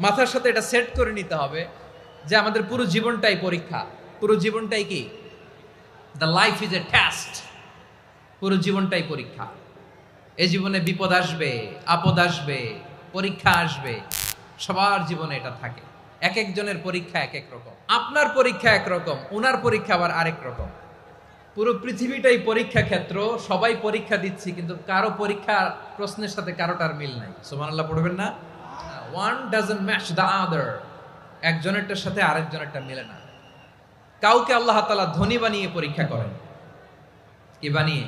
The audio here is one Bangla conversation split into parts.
মাথার সাথে এটা সেট করে নিতে হবে যে আমাদের পুরো জীবনটাই পরীক্ষা। পুরো জীবনটাই কি? The life is a test. পুরো জীবনটাই পরীক্ষা। এই জীবনে বিপদ আসবে, আপদ আসবে, পরীক্ষা আসবে, সবার জীবনে এটা থাকে। এক একজনের পরীক্ষা এক এক রকম। আপনার পরীক্ষা একরকম, ওনার পরীক্ষা আবার আরেক রকম। পুরো পৃথিবীটাই পরীক্ষা ক্ষেত্র, সবাই পরীক্ষা দিচ্ছি, কিন্তু কারো পরীক্ষা প্রশ্নের সাথে কারোটার মিল নাই। সুবহানাল্লাহ পড়বেন না? One doesn't match the other. একজনেরটার সাথে আরেকজনেরটা মিলে না। কাউকে আল্লাহ তাআলা ধনী বানিয়ে পরীক্ষা করেন। কি বানিয়ে?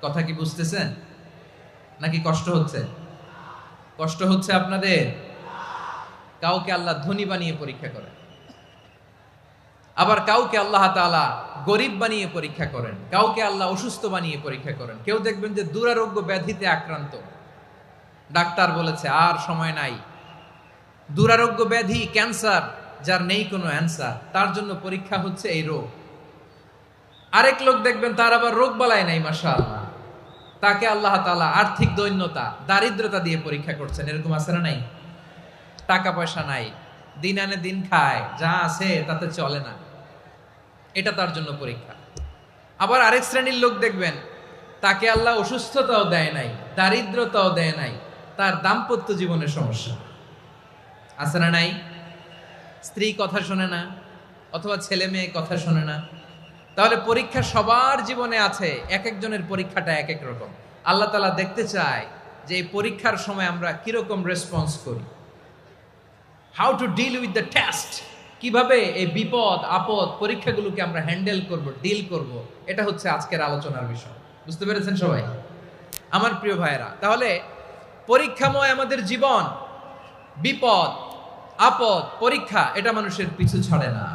কথা কি বুঝতেছেন নাকি কষ্ট হচ্ছে? কষ্ট হচ্ছে আপনাদের? কাউকে আল্লাহ ধনী বানিয়ে পরীক্ষা করেন, আবার কাউকে আল্লাহ তাআলা গরিব বানিয়ে পরীক্ষা করেন, কাউকে আল্লাহ অসুস্থ বানিয়ে পরীক্ষা করেন। কেউ দেখবেন যে দুরারোগ্য ব্যাধিতে আক্রান্ত, ডাক্তার বলেছে আর সময় নাই, দুরারোগ্য ব্যাধি, ক্যান্সার, যার নেই কোনো অ্যান্সার, তার জন্য পরীক্ষা হচ্ছে এই রোগ। আরেক লোক দেখবেন তার আবার রোগ বালাই নাই, মাশাআল্লাহ, তাকে আল্লাহ তাআলা আর্থিক দৈন্যতা, দারিদ্রতা দিয়ে পরীক্ষা করছেন। এরকম আছে না নাই? টাকা পয়সা নাই, দিন আনে দিন খায়, যা আছে তাতে চলে না, এটা তার জন্য পরীক্ষা। আবার আরেক শ্রেণীর লোক দেখবেন তাকে আল্লাহ অসুস্থতাও দেয় নাই, দারিদ্রতাও দেয় নাই, তার দাম্পত্য জীবনের সমস্যা আছে না নাই? স্ত্রী কথা শোনে না, অথবা ছেলে মেয়ে কথা শোনে না। তাহলে পরীক্ষা সবার জীবনে আছে, এক একজনের পরীক্ষাটা এক এক রকম। আল্লাহ তাআলা দেখতে চায় যে এই পরীক্ষার সময় আমরা কিরকম রেসপন্স করি, how to deal with the test, কিভাবে এই বিপদ আপদ পরীক্ষাগুলোকে আমরা হ্যান্ডেল করব, ডিল করব। এটা হচ্ছে আজকের আলোচনার বিষয়। বুঝতে পেরেছেন সবাই? আমার প্রিয় ভাইয়েরা, তাহলে পরীক্ষাময় আমাদের জীবন, বিপদ আপদ পরীক্ষা, এটা মানুষের পিছু ছাড়ে না।